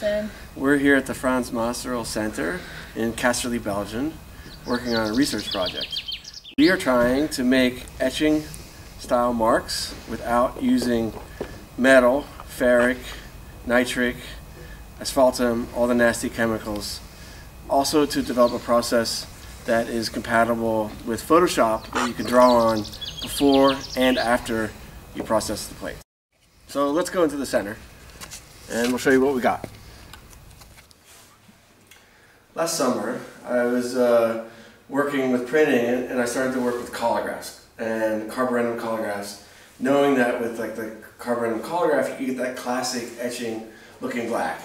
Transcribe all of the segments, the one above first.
Alison. We're here at the Frans Masereel Centrum in Casterly, Belgium, working on a research project. We are trying to make etching style marks without using metal, ferric, nitric, asphaltum, all the nasty chemicals. Also to develop a process that is compatible with Photoshop that you can draw on before and after you process the plate. So let's go into the center and we'll show you what we got. Last summer I was working with printing and I started to work with collagraphs and carborundum collagraphs, knowing that with like the carborundum collagraph you get that classic etching looking black.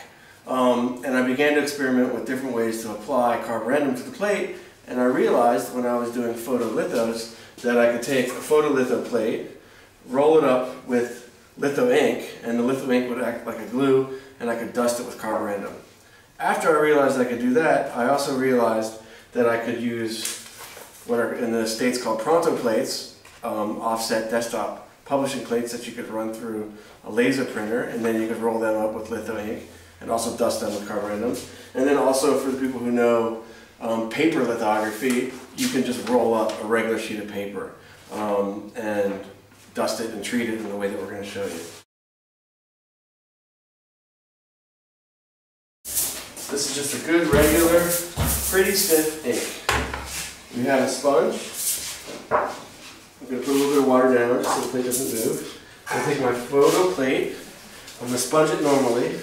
And I began to experiment with different ways to apply carborundum to the plate, and I realized when I was doing photolithos that I could take a photolitho plate, roll it up with litho ink, and the litho ink would act like a glue, and I could dust it with carborundum. After I realized I could do that, I also realized that I could use what are in the States called pronto plates, offset desktop publishing plates that you could run through a laser printer, and then you could roll them up with litho ink and also dust them with carborundum. And then also for the people who know paper lithography, you can just roll up a regular sheet of paper and dust it and treat it in the way that we're going to show you. This is just a good, regular, pretty stiff ink. We have a sponge. I'm going to put a little bit of water down so the plate doesn't move. I'm going to take my photo plate. I'm going to sponge it normally.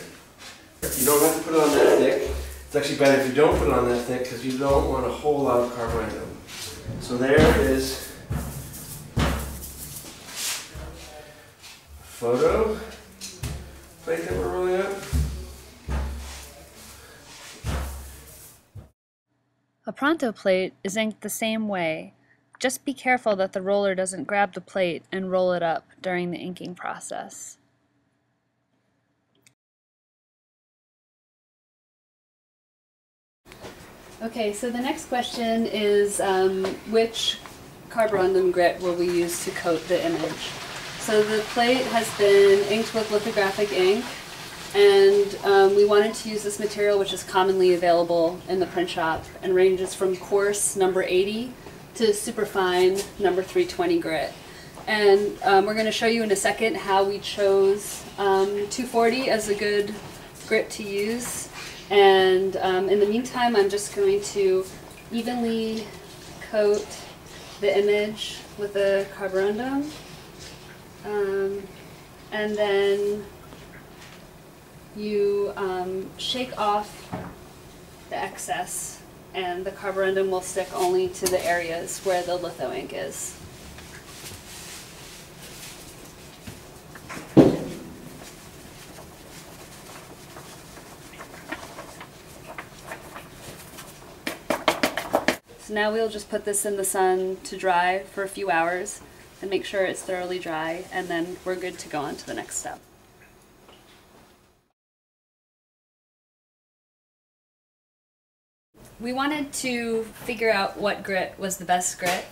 You don't have to put it on that thick. It's actually better if you don't put it on that thick because you don't want a whole lot of carborundum. So there is photo plate that we're rolling up. A pronto plate is inked the same way. Just be careful that the roller doesn't grab the plate and roll it up during the inking process. Okay, so the next question is which carborundum grit will we use to coat the image? So the plate has been inked with lithographic ink, and we wanted to use this material which is commonly available in the print shop and ranges from coarse number 80 to superfine number 320 grit. And we're going to show you in a second how we chose 240 as a good grit to use. And in the meantime, I'm just going to evenly coat the image with the carborundum. And then you shake off the excess, and the carborundum will stick only to the areas where the litho ink is. So now we'll just put this in the sun to dry for a few hours and make sure it's thoroughly dry, and then we're good to go on to the next step. We wanted to figure out what grit was the best grit,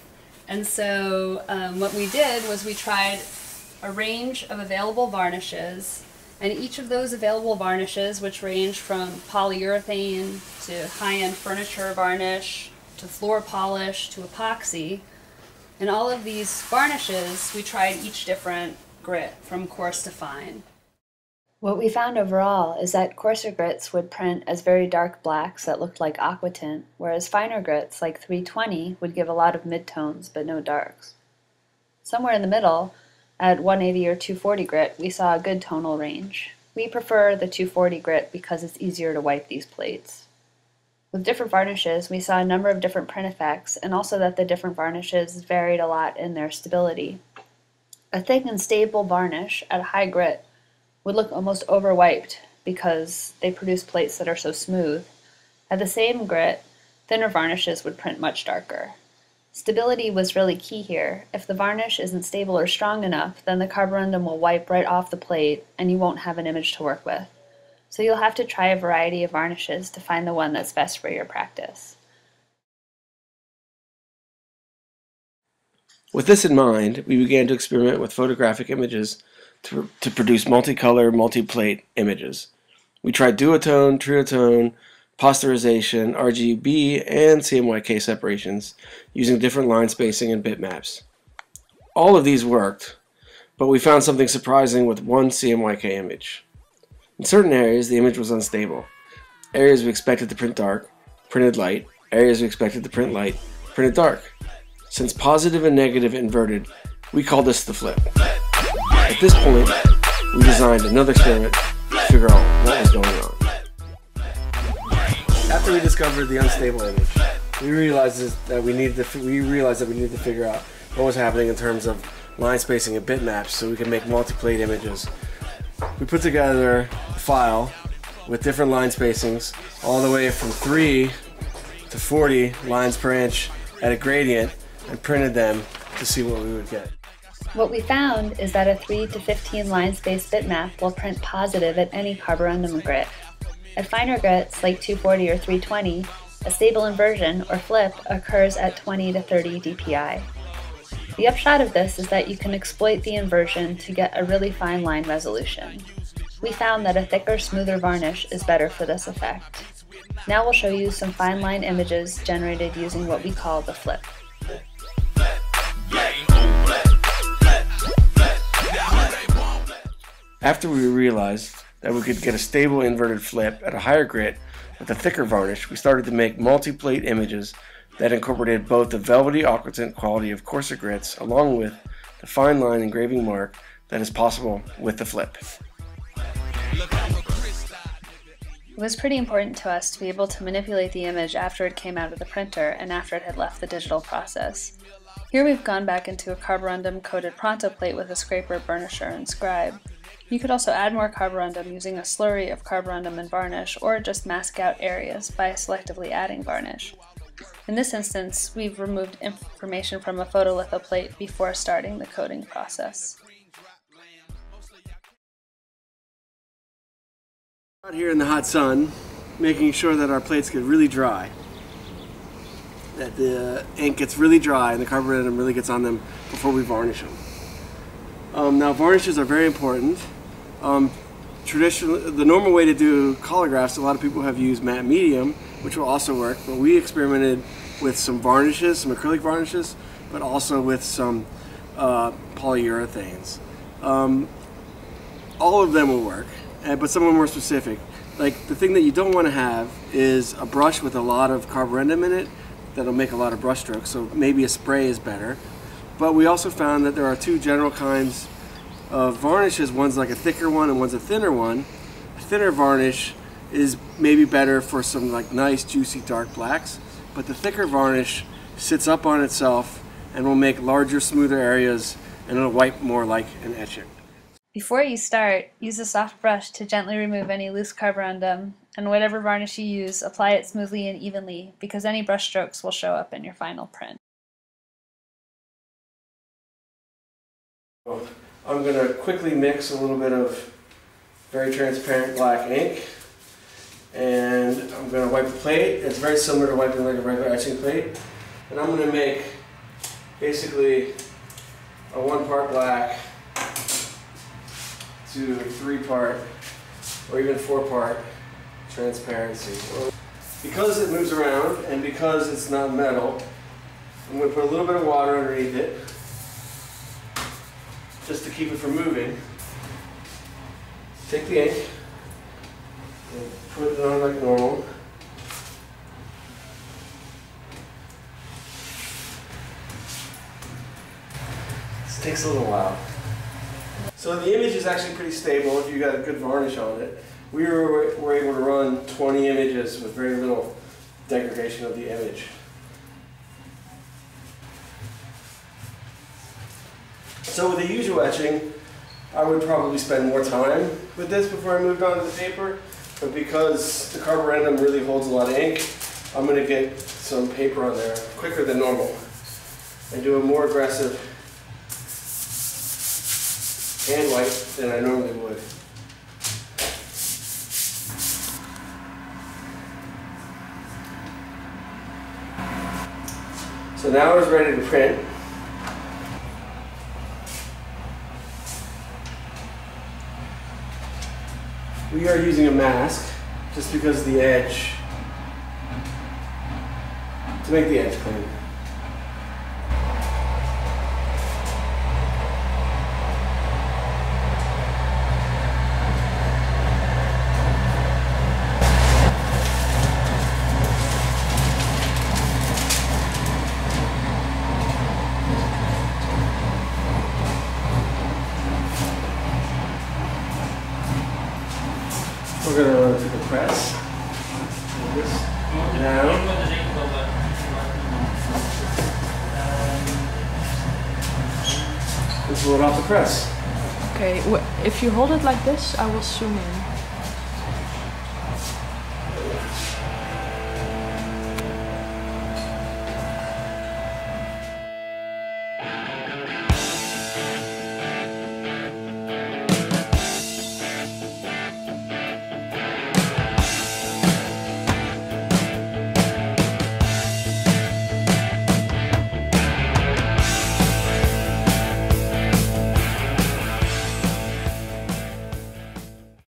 and so what we did was we tried a range of available varnishes, and each of those available varnishes, which range from polyurethane to high-end furniture varnish to floor polish to epoxy, and all of these varnishes we tried each different grit from coarse to fine. What we found overall is that coarser grits would print as very dark blacks that looked like aquatint, whereas finer grits like 320 would give a lot of midtones but no darks. Somewhere in the middle, at 180 or 240 grit, we saw a good tonal range. We prefer the 240 grit because it's easier to wipe these plates. With different varnishes, we saw a number of different print effects, and also that the different varnishes varied a lot in their stability. A thick and stable varnish at a high grit would look almost over-wiped because they produce plates that are so smooth. At the same grit, thinner varnishes would print much darker. Stability was really key here. If the varnish isn't stable or strong enough, then the carborundum will wipe right off the plate and you won't have an image to work with. So you'll have to try a variety of varnishes to find the one that's best for your practice. With this in mind, we began to experiment with photographic images to produce multicolor, multi-plate images. We tried duotone, triotone, posterization, RGB, and CMYK separations using different line spacing and bitmaps. All of these worked, but we found something surprising with one CMYK image. In certain areas, the image was unstable. Areas we expected to print dark, printed light. Areas we expected to print light, printed dark. Since positive and negative inverted, we called this the flip. At this point, we designed another experiment to figure out what was going on. After we discovered the unstable image, we realized that we needed to figure out what was happening in terms of line spacing and bitmaps so we could make multi-plate images. We put together a file with different line spacings all the way from 3 to 40 lines per inch at a gradient and printed them to see what we would get. What we found is that a 3 to 15 line space bitmap will print positive at any carborundum grit. At finer grits like 240 or 320, a stable inversion or flip occurs at 20 to 30 dpi. The upshot of this is that you can exploit the inversion to get a really fine line resolution. We found that a thicker, smoother varnish is better for this effect. Now we'll show you some fine line images generated using what we call the flip. After we realized that we could get a stable inverted flip at a higher grit with a thicker varnish, we started to make multi-plate images that incorporated both the velvety aquatent quality of coarser grits along with the fine line engraving mark that is possible with the flip. It was pretty important to us to be able to manipulate the image after it came out of the printer and after it had left the digital process. Here we've gone back into a carborundum coated pronto plate with a scraper, burnisher, and scribe. You could also add more carborundum using a slurry of carborundum and varnish, or just mask out areas by selectively adding varnish. In this instance, we've removed information from a photolitho plate before starting the coating process. Out here in the hot sun, making sure that our plates get really dry, that the ink gets really dry and the carborundum really gets on them before we varnish them. Now varnishes are very important. Traditionally, the normal way to do collagraphs, a lot of people have used matte medium, which will also work, but we experimented with some varnishes, some acrylic varnishes, but also with some polyurethanes. All of them will work, but some are more specific. Like, the thing that you don't want to have is a brush with a lot of carborundum in it that'll make a lot of brush strokes, so maybe a spray is better. But we also found that there are two general kinds of varnishes. One's like a thicker one and one's a thinner one. A thinner varnish is maybe better for some like nice juicy dark blacks, but the thicker varnish sits up on itself and will make larger, smoother areas, and it'll wipe more like an etching. Before you start, use a soft brush to gently remove any loose carborundum, and whatever varnish you use, apply it smoothly and evenly, because any brush strokes will show up in your final print. I'm going to quickly mix a little bit of very transparent black ink, and I'm going to wipe the plate. It's very similar to wiping like a regular etching plate, and I'm going to make basically a 1 part black to 3 part or even 4 part transparency. Because it moves around and because it's not metal, I'm going to put a little bit of water underneath it just to keep it from moving. Take the ink and put it on like normal. This takes a little while. So the image is actually pretty stable if you got a good varnish on it. We were able to run 20 images with very little degradation of the image. So with the usual etching, I would probably spend more time with this before I moved on to the paper, but because the carborundum really holds a lot of ink, I'm going to get some paper on there quicker than normal and do a more aggressive hand wipe than I normally would. So now it's ready to print. we are using a mask just because of the edge, to make the edge clean. We're going to run it through the press. Like this. Down. And pull it off the press. Okay, if you hold it like this, I will zoom in.